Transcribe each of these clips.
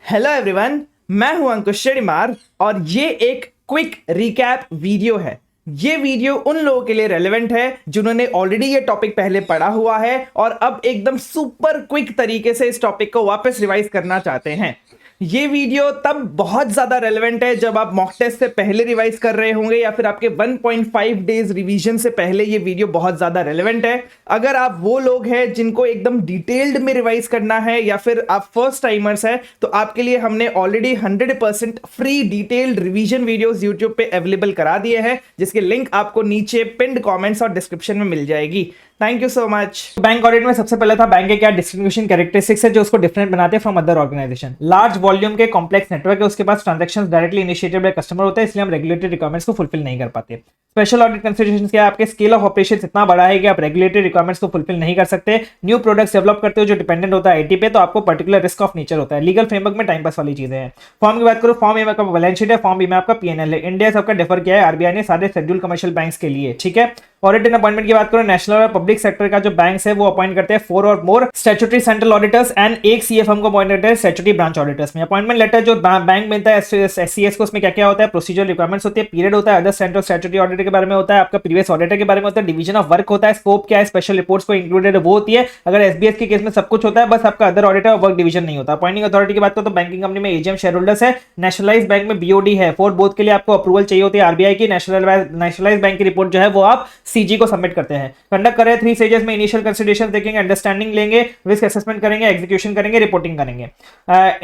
Hello everyone, मैं हूं अंकुश शेड़ीमार और ये एक क्विक रिकैप वीडियो है। ये वीडियो उन लोगों के लिए रेलेवेंट है जिन्होंने ऑलरेडी ये टॉपिक पहले पढ़ा हुआ है और अब एकदम सुपर क्विक तरीके से इस टॉपिक को वापस रिवाइज करना चाहते हैं। ये वीडियो तब बहुत ज्यादा रेलेवेंट है जब आप मॉक टेस्ट से पहले रिवाइज कर रहे होंगे या फिर आपके 1.5 डेज रिवीजन से पहले ये वीडियो बहुत ज्यादा रेलेवेंट है। अगर आप वो लोग हैं जिनको एकदम डिटेल्ड में रिवाइज करना है या फिर आप फर्स्ट टाइमर्स हैं तो आपके लिए हमने already 100% free detailed revision videos YouTube पे अवेलेबल करा दिए हैं, जिसके लिंक आपको नीचे पिन्ड कमेंट्स और डिस्क्रिप्शन में मिल जाएगी। Thank you so much. Bank audit में सबसे पहले था बैंक के क्या डिस्ट्रीब्यूशन कैरेक्टरिस्टिक्स है जो उसको डिफरेंट बनाते हैं from other organization. Large volume के कॉम्प्लेक्स नेटवर्क है, उसके पास transactions directly initiated by customer होता है, इसलिए हम रेगुलेटरी रिक्वायरमेंट्स को फुलफिल नहीं कर पाते। स्पेशल ऑडिट कंसीडरेशंस क्या है, आपके स्केल ऑफ ऑपरेशंस इतना बड़ा है कि आप रेगुलेटरी रिक्वायरमेंट्स को फुलफिल नहीं कर सकते। न्यू प्रोडक्ट्स डेवलप करते हो जो डिपेंडेंट होता है आईटी पे, तो आपको पर्टिकुलर रिस्क ऑफ नेचर होता है। लीगल फ्रेमवर्क में टाइम पास वाली चीजें हैं। फॉर्म की बात करो, फॉर्म ए में आपका बैलेंस शीट है, फॉर्म बी में आपका पीएनएल है। इंडिया सबका डिफर किया है आरबीआई ने सारे शेड्यूल कमर्शियल बैंक्स के लिए, ठीक है। ऑडिट एंड अपॉइंटमेंट की बात करो, नेशनल और पब्लिक सेक्टर का जो बैंक्स है वो अपॉइंट करते हैं 4 और मोर स्टैट्यूटरी सेंट्रल ऑडिटर्स एंड एक सीएफएम को अपॉइंट करते हैं स्टैट्यूटरी ब्रांच ऑडिटर्स में। अपॉइंटमेंट लेटर जो बैंक मिलता है एससीएस को, उसमें क्या क्या होता है, प्रोसीजर रिक्वायरमेंट्स होती है, पीरियड होता है, अदर सेंट्रल स्टैट्यूटरी ऑडिटर के बारे में होता है, आपका प्रीवियस ऑडिटर के बारे में होता है, डिवीजन ऑफ वर्क होता है, स्कोप क्या है, स्पेशल रिपोर्ट्स को इंक्लूडेड है वो होती है। अगर एसबीएस के केस में सब कुछ होता है, बस आपका अदर ऑडिटर और वर्क डिवीजन नहीं होता। अपॉइंटिंग अथॉरिटी की बात करो तो बैंकिंग कंपनी में एजीएम शेयर होल्डर्स है, नेशनलाइज्ड बैंक में बीओडी है। फॉर बोथ के लिए आपको अप्रूवल चाहिए होती है आरबीआई की। नेशनलाइज्ड बैंक की रिपोर्ट जो है वो आप सीजी को सबमिट करते हैं। कंडक्ट कर रहे हैं 3 स्टेजेस में, इनिशियल कंसिडरेशन देखेंगे, अंडरस्टैंडिंग लेंगे, रिस्क असेसमेंट करेंगे, एग्जीक्यूशन करेंगे, रिपोर्टिंग करेंगे।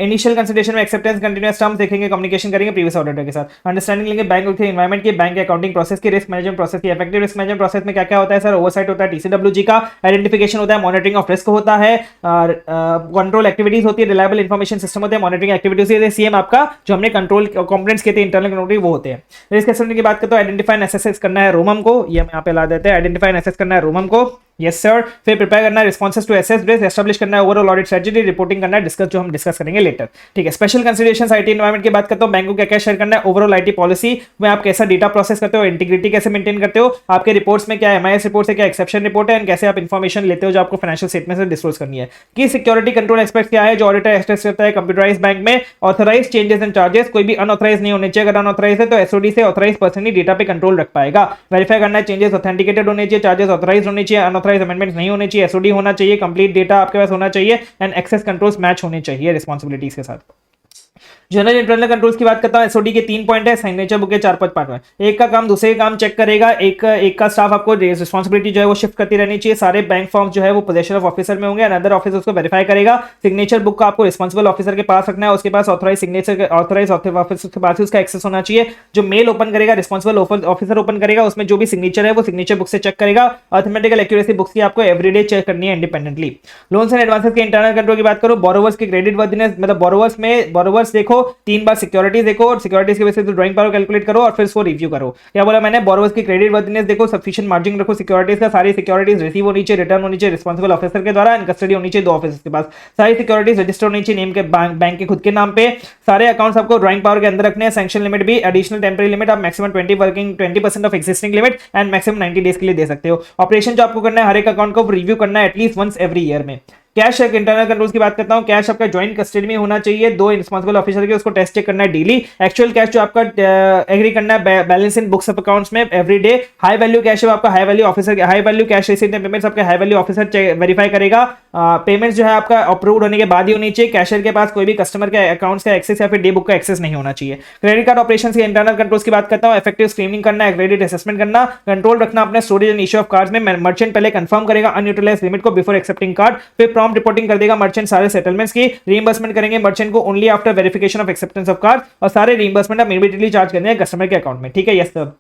इनिशियल कंसिडरेशन में एक्सेप्टेंस, कंटीन्यूअस टर्म्स देखेंगे, कम्युनिकेशन करेंगे प्रीवियस ऑडिटर के साथ। अंडरस्टैंडिंग लेंगे बैंक के एनवायरमेंट की, बैंक अकाउंटिंग प्रोसेस की, रिस्क मैनेजमेंट प्रोसेस की। इफेक्टिव रिस्क मैनेजमेंट प्रोसेस में क्या क्या होता है सर, ओवरसाइट होता है टीसीडब्ल्यूजी का, आइडेंटिफिकेशन होता है, मॉनिटरिंग ऑफ रिस्क होता है, कंट्रोल एक्टिविटीज होती है, रिलायबल इंफॉर्मेशन सिस्टम होते हैं, मॉनिटरिंग एक्टिविटीज होती है, सीएम आपका जो हमने कंट्रोल कंपोनेंट्स के थे इंटरनल कंट्रोल वो होते हैं। रिस्क असेसमेंट की बात करते हैं, आइडेंटिफाई एंड असेस करना है रोमम को, ये हम यहाँ पे ला देते हैं, आइडेंटिफाई एंड असेस करना है रोमम को, यस सर। फिर प्रिपेयर करना है responses to assess risk, establish करना है ओवरऑल ऑडिट स्ट्रेटजी, रिपोर्टिंग करना है, डिस्कस जो हम डिस्कस करेंगे लेटर, ठीक है। स्पेशल कंसीडरेशंस आईटी एनवायरनमेंट की बात करते हो, बैंक को क्या क्या शेयर करना है, ओवरऑल आईटी पॉलिसी में आप कैसा डेटा प्रोसेस करते हो, इंटीग्रिटी कैसे मेंटेन करते हो, आपके रिपोर्ट्स में क्या एमआईएस रिपोर्ट है, क्या एक्सेप्शन रिपोर्ट है, एंड कैसे आप इंफॉर्मेशन लेते हो जो आपको फाइनेंशियल स्टेटमेंट से डिस्क्लोज करनी है। की सिक्योरिटी कंट्रोल एस्पेक्ट क्या है जो ऑडिटर एस्टेस करता है कंप्यूटराइज्ड बैंक में। ऑथराइज्ड चेंजेस एंड चार्जेस, कोई भी अनऑथराइज नहीं होने चाहिए, अगर अनऑथराइज है तो एसओडी से ऑथराइज पर्सन ही डेटा पे कंट्रोल रख पाएगा। वेरीफाई करना है चेंजेस ऑथेंटिकेटेड होने चाहिए, चार्जेस ऑथराइज होने चाहिए, अनऑथराइज अमेंडमेंट नहीं होने चाहिए, एसओडी होना चाहिए, कंप्लीट डेटा आपके पास होना चाहिए, एंड एक्सेस कंट्रोल्स मैच होने चाहिए रिस्पांसिबिलिटीज के साथ। जनरल इंटरनल कंट्रोल्स की बात करता हूं, एसओडी के 3 पॉइंट है, सिग्नेचर बुक के 4-5 पार्ट में। एक का काम दूसरे का काम चेक करेगा, एक का स्टाफ आपको रिस्पांसिबिलिटी जो है वो शिफ्ट करती रहनी चाहिए। सारे बैंक फॉर्म्स जो है वो पोजीशन ऑफ ऑफिसर में होंगे, अनदर ऑफिसर उसको वेरीफाई करेगा। सिग्नेचर बुक का आपको रिस्पांसिबल ऑफिसर के पास रखना है, उसके पास ऑथराइज सिग्नेचर ऑथराइज ऑफिसर के पास उसका एक्सेस होना चाहिए। जो मेल ओपन करेगा, रिस्पांसिबल ऑफिसर ओपन करेगा, उसमें जो भी सिग्नेचर है वो सिग्नेचर बुक से चेक करेगा। अर्थमेटिकल एक्यूरेसी बुक्स की आपको एवरीडे चेक करनी है इंडिपेंडेंटली। लोन्स एंड एडवांसेस के इंटरनल कंट्रोल की बात करो, बोरोवर्स की क्रेडिट वर्दीनेस, मतलब बोरोवर्स देखो 3 बार सिक्योरिटीज देखो और सिक्योरिटीज के बेसिस पे ड्राइंग पावर कैलकुलेट करो और फिर उसको रिव्यू करो। क्या बोला मैंने, बोरोवर्स की क्रेडिट वर्दीनेस देखो, सफिशिएंट मार्जिन रखो सिक्योरिटीज का, सारी सिक्योरिटीज रिसीव होनी चाहिए, रिटर्न होनी चाहिए रिस्पांसिबल ऑफिसर के द्वारा, एंड कस्टडी होनी चाहिए 2 ऑफिसर्स के पास। सारी सिक्योरिटीज रजिस्टर होनी चाहिए नेम के बैंक के खुद के नाम पे। सारे अकाउंट्स आपको ड्राइंग पावर के अंदर रखने हैं। सैंक्शन लिमिट भी, एडिशनल टेंपरेरी लिमिट आप maximum 20% of existing limit and maximum 90 days के लिए दे सकते हो। ऑपरेशन जो आपको करना है, हर एक अकाउंट को रिव्यू करना है एटलीस्ट वंस एवरी ईयर में। कैश इंटरनल कंट्रोल्स की बात करता हूं, कैश आपका ज्वाइंट कस्टडी में होना चाहिए, 2 रिस्पांसिबल ऑफिसर के, उसको टेस्ट चेक करना है डेली। एक्चुअल कैश जो आपका एग्री करना है balance in books of accounts में every day. High value cash है आपका, high value officer, high value cash receipt payments आपके हाई वैल्यू ऑफिसर वेरीफाई करेगा। पेमेंट्स जो है आपका अप्रूव्ड होने के बाद ही होनी चाहिए। कैशियर के पास कोई भी कस्टमर के अकाउंट्स का एक्सेस या फिर डे बुक का एक्सेस नहीं होना चाहिए। क्रेडिट कार्ड ऑपरेशंस के इंटरनल कंट्रोल्स की बात करता हूं, इफेक्टिव स्क्रीनिंग करना है, क्रेडिट असेसमेंट करना, कंट्रोल रखना अपने storage and issue of cards में। मर्चेंट पहले कंफर्म करेगा अनयूटिलाइज्ड लिमिट को बिफोर एक्सेप्टिंग कार्ड, फिर प्रॉम्प्ट रिपोर्टिंग कर देगा मर्चेंट सारे सेटलमेंट्स की। रीइंबर्समेंट करेंगे मर्चेंट को only after verification of acceptance of card, और सारे रीइंबर्समेंट आप इमीडिएटली चार्ज करने हैं कस्टमर के अकाउंट में, ठीक है। Yes sir.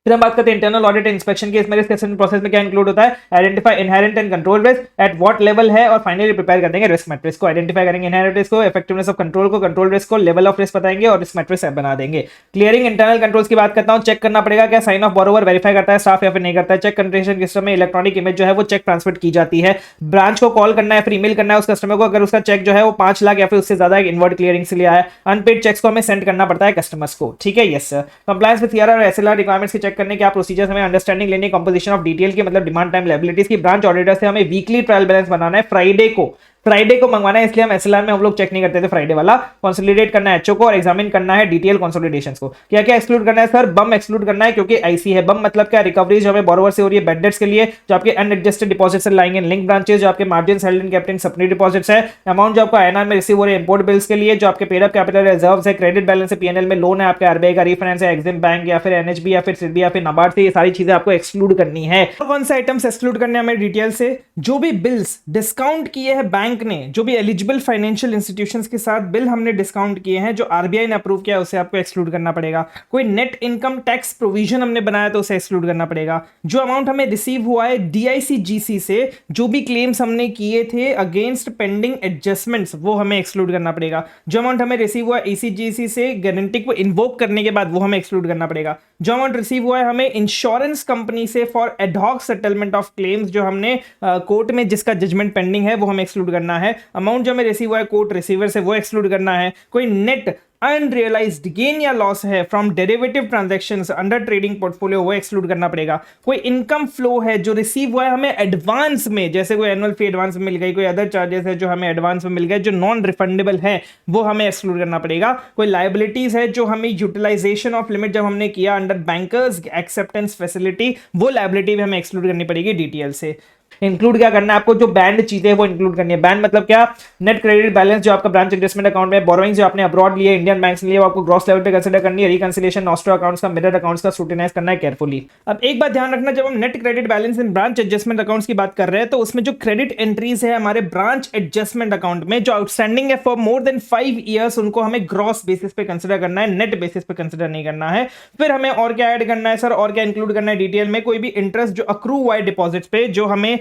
फिर हम बात करते हैं इंटरनल ऑडिट इंस्पेक्शन की। इसमें रिस्क असेसमेंट प्रोसेस में क्या इंक्लूड होता है, identify inherent and control risk at what level है, और फाइनली प्रिपेयर कर देंगे रिस्क मैट्रिक्स को। आइडेंटिफाई करेंगे इनहेरेंट रिस्क को, इफेक्टिवनेस ऑफ कंट्रोल को, कंट्रोल रिस्क को, लेवल ऑफ रिस्क बताएंगे और रिस्क मैट्रिक्स बना देंगे। क्लियरिंग इंटरनल कंट्रोल्स की बात करता हूं, चेक करना पड़ेगा क्या साइन ऑफ बोरोवर वेरीफाई करता है स्टाफ या फिर नहीं करता है। चेक कंट्रेशन सिस्टम में इलेक्ट्रॉनिक इमेज जो है वो चेक ट्रांसफर की जाती है। ब्रांच को कॉल करना है, फिर ईमेल करना है उस कस्टमर को अगर उसका चेक जो है वो 5 लाख या फिर उससे ज्यादा इनवर्ड क्लियरिंग से लिया है। अनपेड चेक्स को हमें सेंड करना पड़ता है कस्टमर्स को, ठीक है। Yes sir. Compliance with CRR और एसएलआर रिक्वायरमेंट्स की चेक करने के प्रोसीजर्स हमें अंडरस्टैंडिंग लेने, कंपोजिशन ऑफ डिटेल की, मतलब डिमांड टाइम लायबिलिटीज की। ब्रांच ऑडिटर से हमें वीकली ट्रायल बैलेंस बनाना है फ्राइडे को, फ्राइडे को मंगवाना है, इसलिए हम एसएलआर में हम लोग चेक नहीं करते थे फ्राइडे वाला। कंसोलिडेट करना है एचओ को और एग्जामिन करना है डिटेल कंसोलिडेशंस को। क्या क्या एक्सक्लूड करना है सर? बम एक्सक्लूड करना है, क्योंकि आईसी है। बम मतलब क्या? रिकवरी जो हमें बोरोवर से हो रही है बेड डेट्स के लिए, जो आपके अनएडजस्टेड डिपॉजिट्स से लाइंग इन लिंक ब्रांचेस, जो आपके मार्जिन हेल्ड इन कैप्टन सपनी डिपॉजिट्स है, अमाउंट जो आपको आईएनआर में रिसीव हो रही है इंपोर्ट बिल्स के लिए, जो आपके पेड अप कैपिटल रिजर्व्स है, क्रेडिट बैलेंस है, पीएनएल में लोन है, आपके आरबीआई का रीफाइनेंस है, एक्सिम बैंक या फिर एनएचबी या फिर सिडबी या फिर नाबार्ड से, ये सारी चीजें आपको एक्सक्लूड करनी है। और कौन से आइटम्स एक्सक्लूड करने हैं हमें डिटेल से? जो भी बिल्स डिस्काउंट किए हैं बैंक ने, जो भी एलिजिबल फाइनेंशियल इंस्टीट्यूशंस के साथ बिल हमने डिस्काउंट किए हैं, जो आरबीआई ने अप्रूव किया है, उसे आपको एक्सक्लूड करना पड़ेगा। कोई नेट इनकम टैक्स प्रोविजन हमने बनाया तो उसे एक्सक्लूड करना पड़ेगा। जो अमाउंट हमें रिसीव हुआ है डीआईसीजीसी से, जो भी क्लेम्स हमने किए थे अगेंस्ट पेंडिंग एडजस्टमेंट्स, वो हमें एक्सक्लूड करना पड़ेगा। जो अमाउंट हमें रिसीव हुआ ईसीजीसी से गारंटी को इन्वोक करने के बाद, वो हमें एक्सक्लूड करना पड़ेगा। जो अमाउंट रिसीव हुआ है हमें इंश्योरेंस कंपनी से for ad hoc settlement of claims, जो हमने कोर्ट में जिसका जजमेंट पेंडिंग है, वो हमें एक्सक्लूड करना है। अमाउंट जो हमें रिसीव हुआ है कोर्ट रिसीवर से, वो एक्सक्लूड करना है। कोई नेट अनरियलाइज्ड गेन या लॉस है from derivative transactions under trading portfolio, वो एक्सक्लूड करना पड़ेगा। कोई इनकम फ्लो है जो रिसीव हुआ है हमें एडवांस में, जैसे कोई एनुअल फी एडवांस में मिल गई, कोई अदर चार्जेस है जो हमें एडवांस में मिल गए, जो नॉन रिफंडेबल है, वो हमें एक्सक्लूड करना पड़ेगा। कोई लायबिलिटीज है जो हमें यूटिलाइजेशन ऑफ लिमिट जब हमने किया अंडर बैंकर्स एक्सेप्टेंस फैसिलिटी, वो लायबिलिटी भी हमें एक्सक्लूड करनी पड़ेगी डिटेल से। इंक्लूड क्या करना है आपको? जो बैंड चीजें है वो इंक्लूड करनी है। बैंड मतलब क्या? नेट क्रेडिट बैलेंस जो आपका ब्रांच एडजस्टमेंट अकाउंट में, बोरोइंग्स जो आपने अब्रॉड लिए, इंडियन बैंक से लिए, वो आपको ग्रॉस लेवल पे कंसीडर करनी है। रिकंसिलिएशन नॉस्ट्रो अकाउंट्स का, मिरर अकाउंट्स का स्क्रूटिनाइज करना है केयरफुली। अब एक बात ध्यान रखना, जब हम नेट क्रेडिट बैलेंस इन ब्रांच एडजस्टमेंट अकाउंट्स की बात कर रहे हैं, तो उसमें जो क्रेडिट एंट्रीज है हमारे ब्रांच एडजस्टमेंट अकाउंट में, जो आउटस्टैंडिंग है फॉर मोर देन 5 ईयर्स, उनको हमें ग्रॉस बेसिस पे कंसीडर करना है, नेट बेसिस पे कंसीडर नहीं करना है। फिर हमें और क्या ऐड करना है सर? और क्या इंक्लूड करना है डिटेल में? कोई भी इंटरेस्ट जो अक्रू हुआ है डिपॉजिट्स पे, जो हमें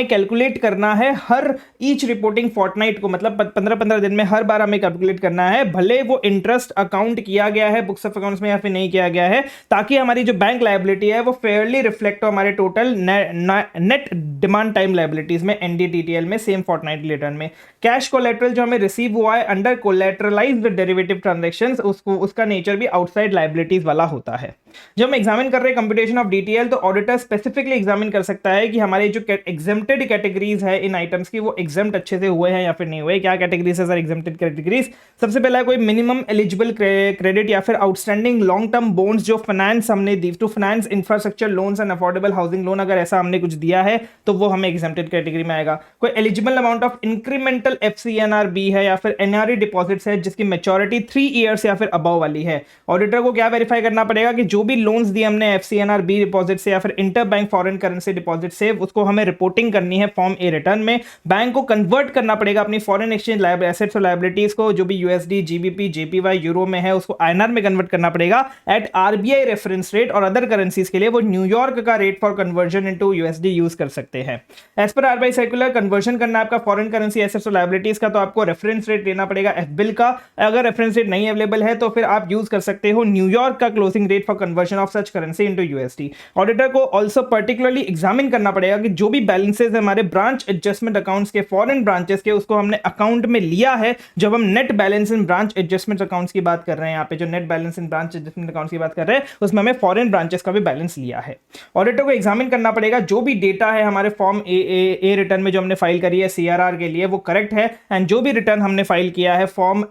कैलकुलेट करना है हर ईच रिपोर्टिंग फोर्टनाइट को, मतलब 15-15 दिन में हर बार हमें कैलकुलेट करना है, भले वो इंटरेस्ट अकाउंट किया गया है बुक्स ऑफ अकाउंट्स में या फिर नहीं किया गया है, ताकि हमारी जो बैंक लायबिलिटी है वो फेयरली रिफ्लेक्ट हो हमारे total net demand time liabilities में, एनडीटीटीएल में, सेम फोर्टनाइटली रिटर्न में। कैश कोलेटरल जो हमें रिसीव हुआ है अंडर कोलेटरलाइज्ड डेरिवेटिव ट्रांजैक्शंस, उसका नेचर भी आउटसाइड लायबिलिटीज वाला होता है। जब हम एग्जामिन कर रहे हैं कंप्यूटेशन ऑफ डीटीएल, तो ऑडिटर स्पेसिफिकली एग्जामिन कर सकता है कि हमारे जो एग्जेम्प्टेड कैटेगरीज है इन आइटम्स की, वो एग्जाम्प्ट अच्छे से हुए हैं या फिर नहीं हुए। क्या कैटेगरीज है सर एग्जाम्प्टेड कैटेगरीज? सबसे पहला कोई मिनिमम एलिजिबल क्रेडिट या फिर आउटस्टैंडिंग लॉन्ग टर्म बॉन्ड्स जो फाइनेंस हमने दी to finance infrastructure loans and affordable housing loan, अगर ऐसा हमने कुछ दिया है तो वो हमें एग्जाम्प्टेड कैटेगरी में आएगा। कोई एलिजिबल अमाउंट ऑफ इंक्रीमेंटल एफसीएनआरबी है या फिर एनआरई डिपॉजिट्स है जिसकी मैच्योरिटी 3 ईयर्स या फिर अबव वाली है। ऑडिटर को क्या वेरीफाई करना पड़ेगा कि जो भी लोन्स दिए हमने एफसीएनआरबी डिपॉजिट से या फिर inter bank foreign currency deposit से, उसको हमें रिपोर्टिंग करनी है फॉर्म ए रिटर्न में। बैंक को कन्वर्ट करना पड़ेगा अपनी फॉरेन एक्सचेंज एसेट्स और लायबिलिटीज को, जो भी यूएसडी, जीबीपी, जेपीवाई, यूरो में है, उसको आईएनआर में कन्वर्ट करना पड़ेगा एट आरबीआई रेफरेंस रेट, और अदर करेंसीज के लिए वो न्यूयॉर्क का rate for conversion into USD use कर सकते हैं। As per RBI circular conversion करना है आपका फॉरेन करेंसी एसेट्स और लायबिलिटीज का, तो आपको रेफरेंस रेट लेना पड़ेगा एफ बिल का। अगर रेफरेंस रेट नहीं अवेलेबल है तो फिर आप यूज कर सकते हो न्यूयॉर्क का closing rate for conversion of such currency into USD. Auditor को ऑल्सो पर्टिकुलरली एग्जामिन करना पड़ेगा कि जो भी बैलेंसेज हमारे ब्रांच एडजस्टमेंट अकाउंट्स के, फॉरेन ब्रांचेस के, उसको हमने अकाउंट में लिया है। जब हम नेट बैलेंस इन ब्रांच एडजस्टमेंट अकाउंट्स की बात कर रहे हैं, यहाँ पे जो नेट बैलेंस इन ब्रांच एडजस्टमेंट अकाउंट्स की बात कर रहे हैं, उसमें हमें फॉरेन ब्रांचेस का भी बैलेंस लिया है। ऑडिटर को एग्जामिन करना पड़ेगा जो भी डेटा है हमारे फॉर्म ए रिटर्न में जो हमने फाइल करी है सीआरआर के लिए, वो करेक्ट है, एंड जो भी रिटर्न हमने फाइल किया है फॉर्म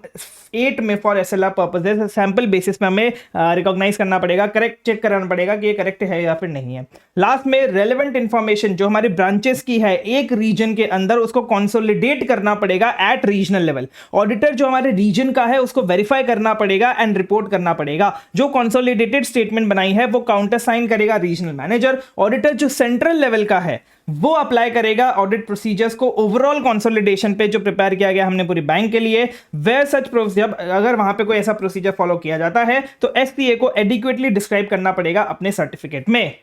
8 में for SLR purposes, sample basis पे हमें रिकॉग्नाइज करना पड़ेगा, करेक्ट चेक कराना पड़ेगा कि ये करेक्ट है या फिर नहीं है। लास्ट में रेलेवेंट इंफॉर्मेशन जो हमारे ब्रांचेस की है एक रीजन के अंदर, उसको कंसोलिडेट करना पड़ेगा एट रीजनल लेवल। ऑडिटर जो हमारे रीजन का है उसको वेरीफाई करना पड़ेगा एंड रिपोर्ट करना पड़ेगा। जो कंसोलिडेटेड स्टेटमेंट बनाई है वो काउंटर साइन करेगा रीजनल मैनेजर। ऑडिटर जो सेंट्रल लेवल का है वो अप्लाई करेगा ऑडिट प्रोसीजर्स को ओवरऑल कंसोलिडेशन पे जो प्रिपेयर किया गया हमने पूरी बैंक के लिए। वेयर सच प्रोसीजर, अगर वहां पे कोई ऐसा प्रोसीजर फॉलो किया जाता है तो एससीए को एडिक्वेटली डिस्क्राइब करना पड़ेगा अपने सर्टिफिकेट में।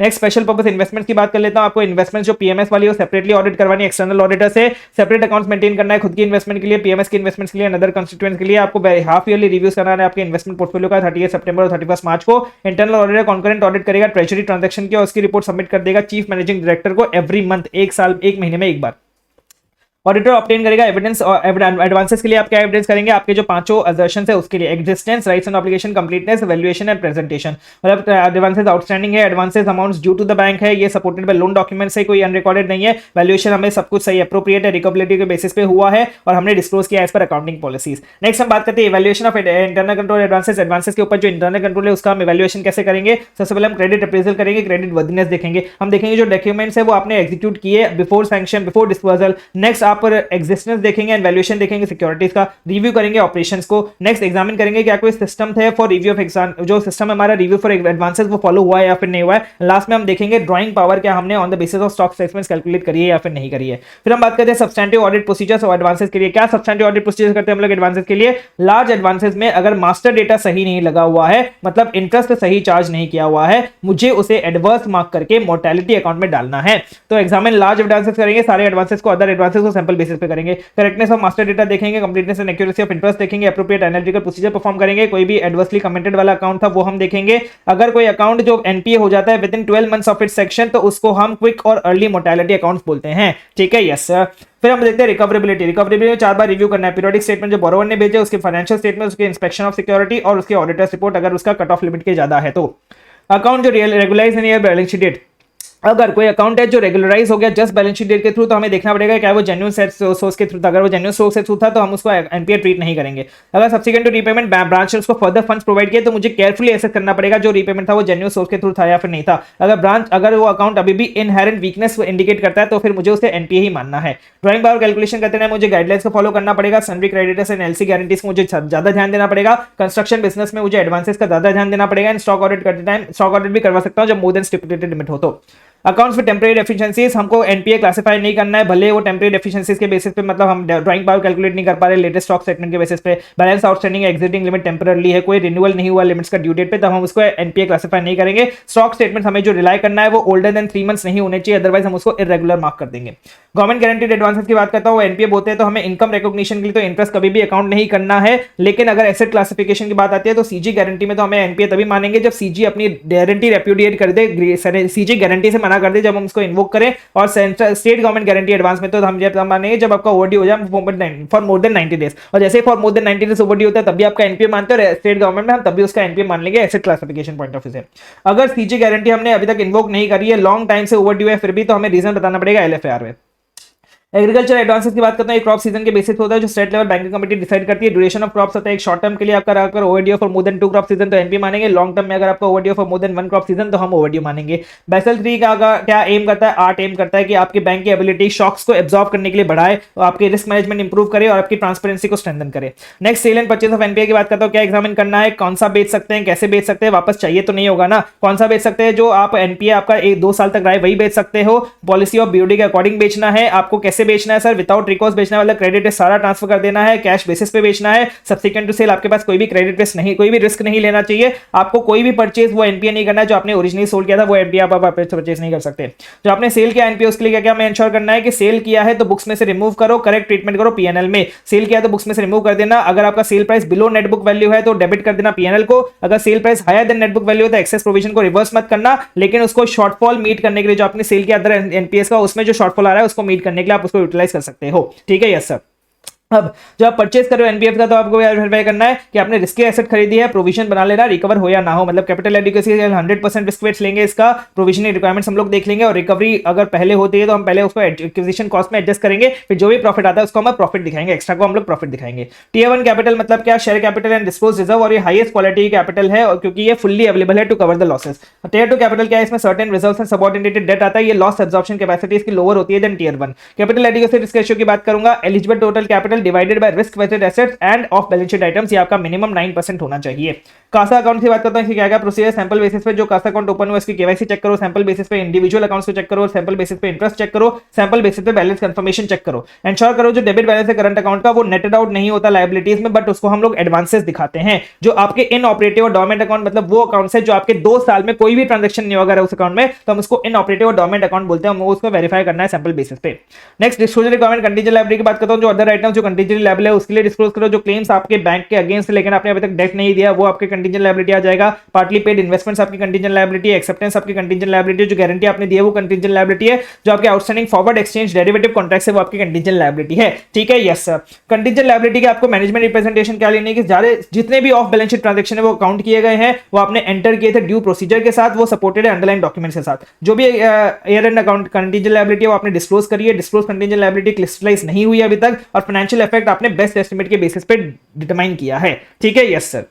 नेक्स्ट स्पेशल पर्पस इन्वेस्टमेंट्स की बात कर लेता हूं। आपको इन्वेस्टमेंट्स जो पीएमएस वाली हो सेपरेटली ऑडिट करवानी है एक्सटर्नल ऑडिटर से। सेपरेट अकाउंट्स मेंटेन करना है खुद की इन्वेस्टमेंट के लिए, पीएमएस की इन्वेस्टमेंट्स के लिए, अदर कंस्टिट्यूएंट्स के लिए। आपको हाफ ईयरली रिव्यूज कराना है आपके इन्वेस्टमेंट पोर्टफोलियो का 30 सितंबर और 31 मार्च को। इंटरनल ऑडिटर कॉन्करेंट ऑडिट करेगा ट्रेजरी ट्रांजैक्शन की और उसकी रिपोर्ट सबमिट कर देगा चीफ मैनेजिंग डायरेक्टर को एवरी मंथ, एक साल, एक महीने में एक बार। ऑडिटर ऑब्टेन करेगा एविडेंस और एडवांसेस के लिए आप क्या एविडेंस करेंगे, आपके जो पांचों असर्शंस है उसके लिए, existence, rights and obligation, completeness, valuation and presentation. मतलब एडवांसेस आउटस्टैंडिंग है, advances amounts due to the bank है, ये सपोर्टेड बाय लोन डॉक्यूमेंट्स है, कोई अनरिकॉर्डेड नहीं है, वैल्यूएशन हमें सब कुछ सही अप्रोप्रिएट है, रिकवरेबिलिटी के बेसिस पे हुआ है और हमने डिस्क्लोज किया as per accounting policies. Next हम बात करते हैं evaluation of internal control advances. Advances के ऊपर जो इंटरनल कंट्रोल है उसका हम इवैल्यूएशन कैसे करेंगे। सबसे पहले हम क्रेडिट अप्रेजल करेंगे, क्रेडिट वर्दीनेस देखेंगे, हम देखेंगे जो डॉक्यूमेंट्स है वो आपने एग्जीक्यूट किए before sanction, before disposal. Next आप एग्जिस्टेंस देखेंगे एंड वैल्यूएशन देखेंगे सिक्योरिटीज का, रिव्यू करेंगे ऑपरेशंस को। नेक्स्ट एग्जामिन करेंगे क्या कोई सिस्टम थे फॉर रिव्यू ऑफ एग्जाम, जो सिस्टम हमारा रिव्यू फॉर एडवांसेस वो फॉलो हुआ है या फिर नहीं हुआ है। लास्ट में हम देखेंगे ड्राइंग पावर क्या हमने on the basis of stock statements calculate करी है या फिर नहीं करी है। फिर हम बात करते हैं सब्सटैंटिव ऑडिट प्रोसीजर्स और एडवांसेस के लिए। क्या सब्सटैंटिव ऑडिट प्रोसीजर करते हैं हम लोग एडवांसेस के लिए। लार्ज एडवांसेस में अगर मास्टर डेटा सही नहीं लगा हुआ है, मतलब इंटरेस्ट सही चार्ज नहीं किया हुआ है, मुझे उसे एडवर्स मार्क करके मोर्टेलिटी अकाउंट में डालना है। तो एग्जामिन लार्ज एडवांसेस करेंगे, सारे एडवांसेस को, अदर एडवांसेस को सैंपल बेसिस पे करेंगे। करेक्टनेस ऑफ मास्टर डेटा देखेंगे, completeness and accuracy of interest देखेंगे, एप्रोप्रिएट एनालिटिकल प्रोसीजर परफॉर्म करेंगे। कोई भी एडवर्सली कमेंटेड वाला अकाउंट था वो हम देखेंगे। अगर कोई अकाउंट जो एनपीए हो जाता है with in 12 months of its section, तो उसको हम क्विक और अर्ली मोर्टेलिटी अकाउंट्स बोलते हैं। ठीक है, यस सर। फिर हम देखते हैं रिकवरेबिलिटी। रिकवरेबिलिटी में 4 बार रिव्यू करना है, पीरियोडिक स्टेटमेंट जो बोरोवर ने भेजे, उसके फाइनेंशियल स्टेटमेंट, उसके इंस्पेक्शन ऑफ सिक्योरिटी और उसके ऑडिटर्स रिपोर्ट अगर उसका कट ऑफ लिमिट के ज्यादा है तो। अकाउंट जो रेगुलराइज नहीं है बैलेंस शीट डेट, अगर कोई अकाउंट है जो रेगुलराइज हो गया जस्ट बैलेंस शीट डेट के थ्रू, तो हमें देखना पड़ेगा क्या वो जेन्युइन सोर्स के थ्रू था। अगर वो जेन्युइन सोर्स के थ्रू था तो हम उसको एनपीए ट्रीट नहीं करेंगे। अगर सब्सिक्वेंट टू रीपेमेंट ब्रांच ने उसको फर्दर फंड्स प्रोवाइड किए तो मुझे केयरफुली एसेस करना पड़ेगा जो रीपेमेंट था वो जेन्युइन सोर्स के थ्रू था या फिर नहीं था। अगर वो अकाउंट अभी भी इनहेरेंट वीकनेस इंडिकेट करता है तो फिर मुझे उसे एनपीए ही मानना है। ड्राइंग पावर कैलकुलेशन करते हैं, मुझे गाइडलाइंस को फॉलो करना पड़ेगा। Sundry creditors and LC guarantees को मुझे ज्यादा ध्यान देना पड़ेगा। कंस्ट्रक्शन बिजनेस में मुझे एडवांसेस का ज्यादा ध्यान देना पड़ेगा। एंड स्टॉक ऑडिट करते टाइम स्टॉक ऑडिट भी करवा सकता हूं जब मोर देन स्टिपुलेटेड लिमिट हो तो। अकाउंट्स में टेम्परेरी डेफिशिएंसीज हमको एनपीए क्लासिफाई नहीं करना है, भले वो टेम्परेरी डेफिशिएंसीज के बेसिस पे, मतलब हम ड्राइंग पावर कैलकुलेट नहीं कर पा रहे लेटेस्ट स्टॉक स्टेटमेंट के बेसिस पे। Balance outstanding exiting limit temporary है, कोई रिन्यूअल नहीं हुआ लिमिट्स का ड्यू डेट पे, तब हम उसको एनपीए क्लासिफाई नहीं करेंगे। स्टॉक स्टेटमेंट हमें जो रिलाई करना है वो ओल्डर देन 3 मंथ्स नहीं होने चाहिए, अदरवाइज हम उसको इरेगुलर मार्क कर देंगे। गवर्नमेंट गारंटीड एडवांसेस की बात करता हूं, एनपीए बोलते हैं तो हमें इनकम रिकॉग्निशन के लिए तो इंटरेस्ट कभी भी अकाउंट नहीं करना है। लेकिन अगर एसेट क्लासिफिकेशन की बात आती है तो सीजी गारंटी में तो हमें एनपीए तभी मानेंगे जब सीजी अपनी गारंटी रेप्यूडिएट कर दे, सीजी गारंटी से मना कर दे जब हम उसको इन्वोक करें। और स्टेट गवर्नमेंट गारंटी एडवांस में तो हम जब मानेंगे जब आपका ओवरड्यू हो जाए फॉर मोर देन 90 डेज, और जैसे for more than 90 days overdue होता है तब भी आपका एनपीए मानते हैं। स्टेट गवर्नमेंट में हम तब भी उसका एनपीए मान लेंगे asset classification point of view से। अगर सीजी गारंटी हमने अभी तक इन्वोक नहीं करी है, लॉन्ग टाइम से ओवरड्यू है, फिर भी तो हमें रीजन बताना पड़ेगा एलएफआर में। एग्रीकल्चर एडवांसेस की बात करते हैं, क्रॉप सीजन के बेसिस होता है जो state level banking committee decide करती है। ड्यूरेशन ऑफ क्रॉप्स होता है, एक शॉर्ट टर्म के लिए आपका अगर overdue for more then 2 crop season तो एनपीए मानेंगे। लॉन्ग टर्म में अगर आपका overdue for more then 1 crop season तो हम ओवरड्यू मानेंगे। बेसल 3 का क्या एम करता है, आर्ट एम करता है कि आपके बैंक की एबिलिटी शॉक्स को एब्जॉर्ब करने के लिए बढ़ाए, और आपके रिस्क मैनेजमेंट इंप्रूव करे और आपकी ट्रांसपेरेंसी को स्ट्रेंथन करे। Next sale and purchase of NPA की बात करता हूं, क्या एग्जामिन करना है, कौन सा बेच सकते हैं, कैसे बेच सकते हैं, वापस चाहिए तो नहीं होगा ना। कौन सा बेच सकते हैं, जो आप एनपीए आपका 1-2 साल तक रहा है वही बेच सकते हो। पॉलिसी ऑफ बीओडी के अकॉर्डिंग बेचना है। आपको कैसे बेचना है सर, विदाउट रिकॉर्ड बेचना है, मतलब क्रेडिट रिस्क सारा ट्रांसफर कर देना है, कैश बेसिस पे बेचना है। सब्सिक्वेंट टू सेल आपके पास कोई भी क्रेडिट रिस्क नहीं, कोई भी रिस्क नहीं लेना चाहिए। आपको कोई भी परचेज वो एनपीए नहीं करना है, जो आपने ओरिजिनली सोल्ड किया था वो एनपीए आप परचेज नहीं कर सकते। जो आपने सेल किया एनपीए उसके लिए क्या क्या हमें इंश्योर करना है कि सेल किया है तो बुक्स में से रिमूव करो, करेक्ट ट्रीटमेंट करो पीएनएल में। सेल किया तो बुक्स में से रिमूव कर देना। अगर आपका sale price below net book value है तो डेबिट कर देना पीएनएल को। अगर sale price higher than net book value है तो एक्सेस प्रोविजन को रिवर्स मत करना, लेकिन उसको शॉर्टफॉल मीट करने के लिए जो आपने सेल किया अदर एनपीएस का उसमें जो शॉर्टफॉल आ रहा है उसको मीट करने के लिए आप उसको यूटिलाइज कर सकते हो। ठीक है, यस सर। अब जब आप परचेज कर रहे हो एनपीएफ का तो आपको वेरीफाई करना है कि आपने रिस्की एसेट खरीदी है, प्रोविजन बना लेना, रिकवर हो या ना हो, मतलब कैपिटल एडिक्वेसी 100% रिस्क वेट्स लेंगे, इसका प्रोविजनल रिक्वायरमेंट्स हम लोग देख लेंगे, और रिकवरी अगर पहले होती है तो हम पहले उसको एक्विजिशन कॉस्ट में एडजस्ट करेंगे, फिर जो भी प्रॉफिट आता है उसको हम प्रॉफिट दिखाएंगे, एक्स्ट्रा को हम लोग प्रॉफिट दिखाएंगे। टियर 1 कैपिटल मतलब क्या, share capital and disclosed reserve, और ये हाईएस्ट क्वालिटी कैपिटल है और क्योंकि ये फुल्ली अवेलेबल है to cover the losses. Tier 2 capital क्या है, इसमें certain reserves and subordinated debt आता है, ये लॉस एब्जॉर्प्शन कैपेसिटी इसकी लोअर होती है than tier 1। Capital adequacy risk ratio की बात करूंगा, eligible total capital divided by risk weighted assets and off balance sheet items, ये आपका मिनिमम 9% होना चाहिए। कासा अकाउंट की बात करता हूं, इसकी क्या क्या प्रोसीजर, सैंपल बेसिस पे जो कासा अकाउंट ओपन हुआ इसकी केवाईसी चेक करो, सैंपल बेसिस पे इंडिविजुअल अकाउंट्स को चेक करो, सैंपल बेसिस पे इंटरेस्ट चेक करो, सैंपल बेसिस पे बैलेंस कंफर्मेशन चेक करो। एंश्योर करो जो डेबिट बैलेंस है करंट अकाउंट का वो नेटेड आउट नहीं होता लायबिलिटीज में, बट उसको हम लोग एडवांसेस दिखाते हैं। जो आपके इनऑपरेटिव और डोरमेंट अकाउंट मतलब वो अकाउंट है जो आपके 2 साल में कोई भी ट्रांजैक्शन नहीं होगा उस अकाउंट में, तो हम उसको इनऑपरेटिव और डोरमेंट अकाउंट बोलते हैं, उसको वेरीफाई करना है सैंपल बेसिस पे। Next disclosure requirement contingent liability की बात करता हूं, जो अदर आइटम्स जो कंटीजेंट लायबिलिटी है उसके लिए डिस्क्लोज करो, जो क्लेम्स आपके बैंक के अगेंस्ट लेकिन आपने अभी तक डेट नहीं दिया वो आपके कंटीजेंट लायबिलिटी आ जाएगा। पार्टली पेड इन्वेस्टमेंट्स आपकी कंटीजेंट लायबिलिटी है, एक्सेप्टेंस आपकी कंटीजेंट लायबिलिटी, जो गारंटी आपने दी है वो कंटीजेंट लायबिलिटी है, जो आपके outstanding forward exchange derivative contracts है वो आपकी कंटीजेंट लायबिलिटी है। ठीक है, यस सर। कंटीजेंट लायबिलिटी के आपको मैनेजमेंट रिप्रेजेंटेशन क्या लेने की, जितने भी ऑफ बैलेंस शीट ट्रांजैक्शन है वो काउंट किए गए हैं, वो आपने एंटर किए थे ड्यू प्रोसीजर के साथ, वो सपोर्टेड है अंडरलाइन डॉक्यूमेंट्स के साथ। जो भी year and account contingent liability है वो आपने डिस्क्लोज करिए, डिस्क्लोज कंटीजेंट लायबिलिटी क्रिस्टलाइज नहीं हुई अभी तक, और फाइनेंशियल इफेक्ट आपने बेस्ट एस्टिमेट के बेसिस पे डिटरमाइन किया है। ठीक है, yes sir.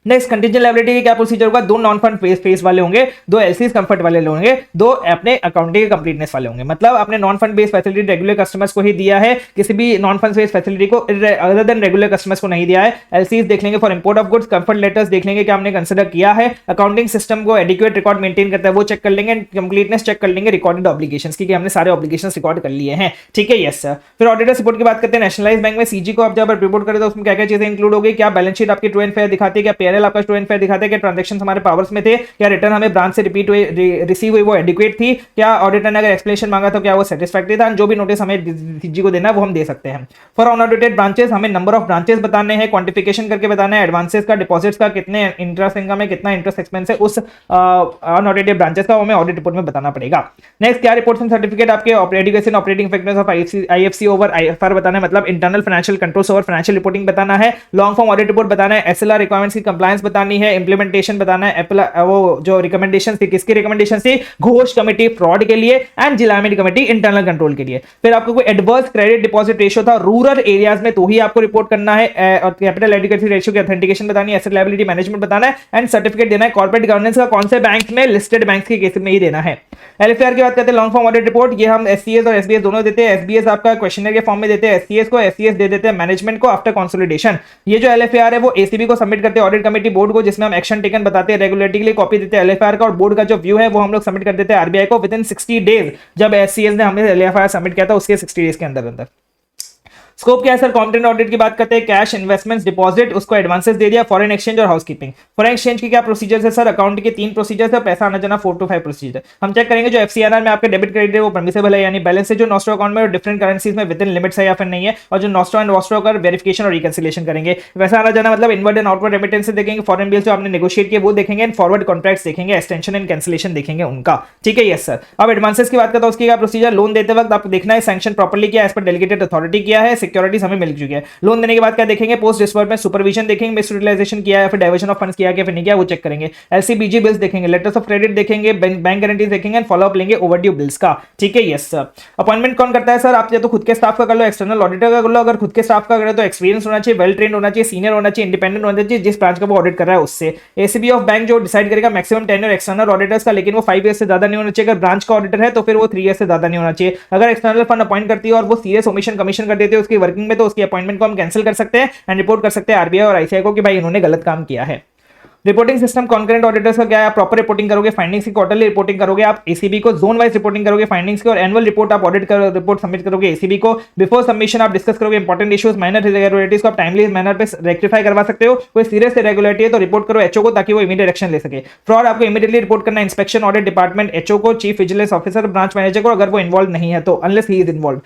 Next contingent liability के क्या प्रोसीजर होगा, दो नॉन फंड फेस वाले होंगे, दो एलसीज कंफर्ट वाले होंगे, दो अपने अकाउंटिंग कंप्लीटनेस वाले होंगे। मतलब आपने non fund based facility regular customers को ही दिया है, किसी भी नॉन फंड बेस्ड फैसिलिटी को अदर देन रेगुलर कस्टमर्स को नहीं दिया है। एलसीज देख लेंगे for import of goods, comfort letters देख लेंगे कि आपने कंसिडर किया है, अकाउंटिंग सिस्टम को एडिक्वेट रिकॉर्ड मेंटेन करता है वो चेक कर लेंगे, कंप्लीटनेस चेक कर लेंगे, रिकॉर्डेड ऑब्लिगेशंस की हमने सारे ऑब्लिगेशंस रिकॉर्ड कर लिए हैं। ठीक है, यस सर। फिर ऑडिटर रिपोर्ट की बात करते हैं। नेशनलाइज्ड बैंक में सीजी को आप जब रिपोर्ट करें तो उसमें क्या क्या चीजें इंक्लूड होगी, क्या बैलेंस शीट आपकी ट्रू एंड फेयर दिखाती है, क्या पीएनएल आपका ट्रू एंड फेयर दिखाते हैं, क्या ट्रांजैक्शंस हमारे पावर्स में थे, क्या रिटर्न हमें ब्रांच से रिपीट हुए रिसीव हुई वो एडिक्वेट थी, क्या ऑडिटर ने अगर एक्सप्लेनेशन मांगा तो क्या वो सेटिस्फैक्टरी था, जो भी नोटिस हमें सीजी को देना है वो हम दे सकते हैं। फॉर अनऑडिटेड ब्रांचेस हमें नंबर ऑफ ब्रांचेस बताने हैं, क्वांटिफिकेशन करके बताना है, एडवांसेस का, डिपॉजिट्स का, कितने इंटरेस्ट इनकम है, कितना इंटरेस्ट एक्सपेंस है उस अनऑडिटेड ब्रांचेस का, वो हमें ऑडिट रिपोर्ट में बताना पड़ेगा। नेक्स्ट, क्या रिपोर्ट्स एंड सर्टिफिकेट आपके education operating effectiveness of IFC over IFR बताना है, मतलब internal financial controls over financial reporting बताना है, लॉन्ग फॉर्म ऑडिट रिपोर्ट बताना है, एसएलआर रिक्वायरमेंट्स की कंप्लायंस बतानी है, इंप्लीमेंटेशन बताना है, वो जो रिकमेंडेशन थी किसकी रिकमेंडेशन थी, घोष कमेटी फ्रॉड के लिए एंड जिलामिड कमेटी इंटरनल कंट्रोल के लिए। फिर आपको कोई एडवर्स क्रेडिट डिपॉजिट रेशियो था रूरल एरियाज में तो ही आपको रिपोर्ट करना है, और कैपिटल एडिक्वेसी रेशियो की ऑथेंटिकेशन बतानी है, एसेट लायबिलिटी मैनेजमेंट बताना है एंड सर्टिफिकेट देना है कॉर्पोरेट गवर्नेंस का, कौन से बैंक में, लिस्टेड बैंक के केस में ही देना है। एलएफआर की बात करते हैं, लॉन्ग फॉर्म ऑडिट रिपोर्ट, ये हम एससीएस और एसबीएस दोनों देते हैं। एसबीएस आपका क्वेश्चनर के फॉर्म में देते हैं एससीएस को, एससीएस दे देते हैं मैनेजमेंट को आफ्टर कंसोलिडेशन। ये जो एलएफआर है वो एसीबी को सबमिट करते हैं ऑडिट कमेटी बोर्ड को, जिसमें हम एक्शन टेकन बताते हैं, रेगुलेटरी के लिए कॉपी देते हैं एलएफआर का, और बोर्ड का जो व्यू है वो हम लोग सबमिट कर देते हैं आरबीआई को विद इन 60 डेज। जब एससीएस ने हमें एलएफआर सबमिट किया था उसके 60 डेज के अंदर। स्कोप क्या है सर, कॉम्पिटेंट ऑडिट की बात करते हैं, कैश, इन्वेस्टमेंट्स, डिपॉजिट, उसको एडवांसेस दे दिया, फॉरेन एक्सचेंज और हाउसकीपिंग। फॉरेन एक्सचेंज की क्या प्रोसीजर है सर, अकाउंट के 3 प्रोसीजर है, पैसा आना जाना 4 to 5 प्रोसीजर। हम चेक करेंगे जो एफसीआरआर में आपके डेबिट क्रेडिट है वो परमिसेबल है, यानी बैलेंस है जो नॉस्ट्रो अकाउंट में डिफरेंट करेंसीज में विद इन लिमिट्स है या फिर नहीं है, और जो नॉस्ट्रो एंड वॉस्ट्रो का वेरिफिकेशन और रिकंसिलिएशन करेंगे। वैसा आना जाना मतलब इनवर्ड एंड आउटवर्ड रेमिटेंस देखेंगे, फॉरेन बिल्स जो आपने नेगोशिएट किए वो देखेंगे, एंड फॉरवर्ड कॉन्ट्रैक्ट्स देखेंगे, एक्सटेंशन एंड कैंसिलेशन देखेंगे उनका। ठीक है, यस सर। अब एडवांसेस की बात करता हूं, उसकी क्या प्रोसीजर, लोन देते वक्त आपको देखना है सैंक्शन प्रॉपर्ली किया एज पर डेलीगेटेड अथॉरिटी किया है, सिक्योरिटीज हमें मिल चुकी है। लोन देने के बाद क्या देखेंगे, पोस्ट डिस्बर्समेंट सुपरविजन देखेंगे, मिस यूटिलाइजेशन किया है फिर डाइवर्जन ऑफ फंड्स किया है फिर नहीं किया वो चेक करेंगे, एलसीबीजी बिल्स देखेंगे, लेटर्स ऑफ क्रेडिट देखेंगे, बैंक गारंटीज देखेंगे एंड फॉलो अप लेंगे ओवरड्यू बिल्स का। ठीक है, यस सर। अपॉइंटमेंट कौन करता है सर, आप या तो खुद के स्टाफ का कर लो, एक्सटर्नल ऑडिटर का कर लो। अगर खुद के स्टाफ का करें तो एक्सपीरियंस होना चाहिए, वेल ट्रेंड होना चाहिए, सीनियर होना चाहिए, इंडिपेंडेंट होना चाहिए, जिस ब्रांच का वो ऑडिट कर रहा है उससे। एसीबी ऑफ बैंक जो डिसाइड करेगा मैक्सिमम टेन्योर एक्सटर्नल ऑडिटर्स का, लेकिन वो 5 ईयर से ज्यादा नहीं होना चाहिए। अगर ब्रांच का ऑडिटर है तो फिर वो 3 ईयर से ज्यादा नहीं होना चाहिए। अगर एक्सटर्नल फंड अपॉइंट करती है और वो सीरियस ओमिशन कमीशन कर देते हैं उसकी वर्किंग में, तो उसकी अपॉइंटमेंट को हम कैंसिल कर सकते हैं एंड रिपोर्ट कर सकते हैं आरबीआई और आईसीआई को कि भाई इन्होंने गलत काम किया है। रिपोर्टिंग सिस्टम कॉन्करेंट ऑडिटर्स का क्या है, आप प्रॉपर रिपोर्टिंग करोगे, फाइंडिंग्स की क्वार्टरली रिपोर्टिंग करोगे आप एसीबी को, जोन वाइज रिपोर्टिंग करोगे फाइंडिंग्स की, और एनुअल रिपोर्ट आप ऑडिट कर रिपोर्ट सबमिट करोगे एसीबी को। बिफोर सबमिशन आप डिस्कस करोगे इंपॉर्टेंट इश्यूज, माइनर इरेगुलरिटीज को आप टाइमली मैनर पे रेक्टिफाई करवा सकते हो। कोई सीरियस इरेगुलरिटी है तो रिपोर्ट करो एचओ को ताकि वो इमीडिएट एक्शन ले सके। फ्रॉड आपको इमीडिएटली रिपोर्ट करना, इंस्पेक्शन ऑडिट डिपार्टमेंट एचओ को, chief vigilance officer branch manager को अगर वो इन्वॉल्व नहीं है तो, unless he is involve.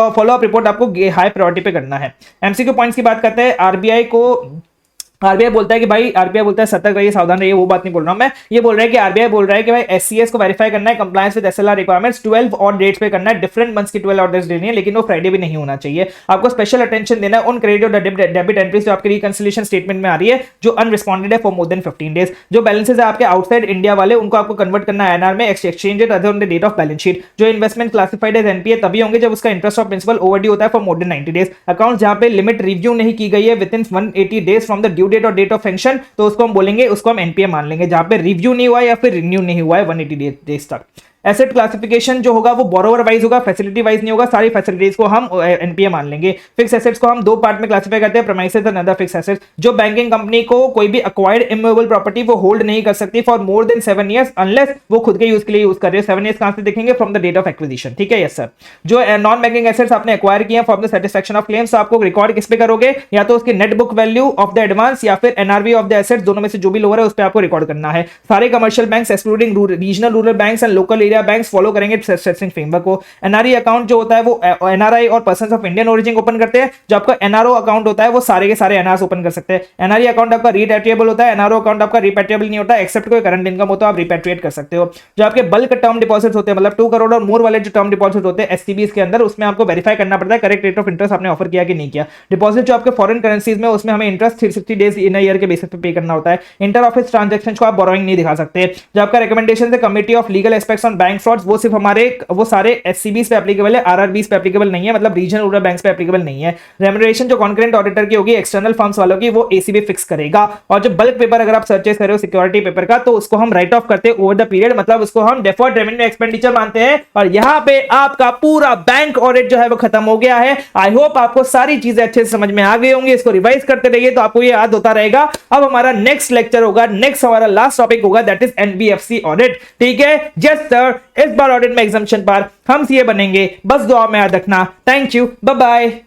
Follow up report आपको हाई प्रायोरिटी पे करना है। एमसीक्यू पॉइंट्स की बात करते हैं, आरबीआई को आरबीआई बोलता है कि भाई, आरबीआई बोलता है सतर्क रहिए, सावधान रहिए, वो बात नहीं बोल रहा हूं मैं। ये बोल रहा है कि आरबीआई बोल रहा है कि भाई एससीएस को वेरीफाई करना है, कंप्लायंस विद एसएलआर रिक्वायरमेंट्स 12 और डेट्स पे करना है, डिफरेंट मंथ्स की 12 और डेट्स देनी है, लेकिन वो फ्राइडे भी नहीं होना चाहिए। आपको स्पेशल अटेंशन देना है उन क्रेडिट और डेबिट एंट्रीज जो आपकी रिकंसिलिएशन स्टेटमेंट में आ रही है जो अनरिस्पॉन्डेड है फॉर मोर देन 15 डेज। जो बैलेंसेज है आपके आउटसाइड इंडिया वाले उनको आपको कन्वर्ट करना है एनआर में, exchange it on the date of balance sheet. जो इन्वेस्टमेंट क्लासिफाइड एज एनपीए तभी होंगे जब उसका इंटरेस्ट ऑफ प्रिंसिपल ओवरड्यू होता है for more than 90 days. Account जहां पे लिमिट रिव्यू नहीं की गई है within 180 days from the due date और डेट ऑफ फंक्शन, तो उसको हम बोलेंगे, उसको हम एनपीए मान लेंगे। जहां पे रिव्यू नहीं हुआ या फिर रिन्यू नहीं हुआ है 180 डेज तक। एसेट क्लासिफिकेशन जो होगा वो बोरोवर वाइज होगा, फैसिलिटी वाइज नहीं होगा। सारी फैसिलिटीज को हम एनपीए मान लेंगे। फिक्स एसेट्स को हम 2 पार्ट में क्लासिफाई करते हैं, premises and other fix assets. जो बैंकिंग कंपनी को कोई भी एक्वायर्ड इमूवेबल प्रॉपर्टी वो होल्ड नहीं कर सकती for more then 7 years unless वो खुद के यूज के लिए यूज कर रहे हो। 7 ईयर्स कहां से देखेंगे, from the date of acquisition. ठीक है, यस सर। जो नॉन बैंकिंग एसेट्स आपने एक्वायर किए from the satisfaction of claims, आपको रिकॉर्ड किस पे करोगे, या तो उसकी net book value of the advance या फिर एनआरवी ऑफ द एसेट्स, दोनों में से जो भी लोअर है उस पे आपको रिकॉर्ड करना है। सारे commercial banks excluding regional rural banks and local area India banks follow करेंगे स्ट्रेचिंग फ्रेमवर्क को। एनआरई अकाउंट जो होता है वो एनआरआई और person of Indian origin open करते हैं। जो आपका एनआरओ अकाउंट होता है वो सारे के सारे एनआरस ओपन कर सकते हैं। एनआरई अकाउंट आपका रिपैट्रिएबल होता है, एनआरओ अकाउंट आपका रिपैट्रिएबल नहीं होता, एक्सेप्ट कोई करंट इनकम हो तो आप रिपैट्रिएट कर सकते हो। जो आपके बल्क टर्म डिपॉजिट्स होते हैं, मतलब 2 करोड़ और मोर वाले जो टर्म डिपॉजिट होते हैं एसटीबीज के अंदर, उसमें आपको वेरीफाई करना पड़ता है करेक्ट रेट ऑफ इंटरेस्ट आपने ऑफर किया कि नहीं किया। डिपॉजिट जो आपके फॉरेन करेंसीज में, उसमें हमें इंटरेस्ट 360 डेज इन ईयर के बेसिस पे पे करना होता है। इंटर ऑफिस ट्रांजैक्शन को आप बोरोइंग नहीं दिखा सकते। जो आपका रिकमेंडेशन है committee of legal aspects on bank frauds, वो सिर्फ हमारे वो सारे एससीबीज पे एप्लीकेबल है, आरआरबीज पे एप्लीकेबल नहीं है, मतलब रीजनल रूरल बैंक्स पे एप्लीकेबल नहीं है। रेम्यूनरेशन जो कॉन्करेंट ऑडिटर की होगी एक्सटर्नल फर्म्स वालों की, वो एसीबी फिक्स करेगा। और जो बल्क पेपर अगर आप परचेज कर रहे हो सिक्योरिटी पेपर का, तो उसको हम राइट ऑफ करते हैं ओवर द पीरियड, मतलब उसको हम डेफर्ड रेवेन्यू एक्सपेंडिचर मानते हैं। और यहां पे आपका पूरा बैंक ऑडिट जो है वो खत्म हो गया है। आई होप आपको सारी चीजें अच्छे से समझ में आ गई होंगी। इसको रिवाइज करते रहिए तो आपको ये याद होता रहेगा। अब हमारा नेक्स्ट लेक्चर होगा, नेक्स्ट हमारा लास्ट टॉपिक होगा, दैट इज एनबीएफसी ऑडिट। ठीक है, यस सर, इस बार ऑडिट में एग्जामिनेशन पर हम सीए बनेंगे, बस दुआ में याद रखना। Thank you, bye bye.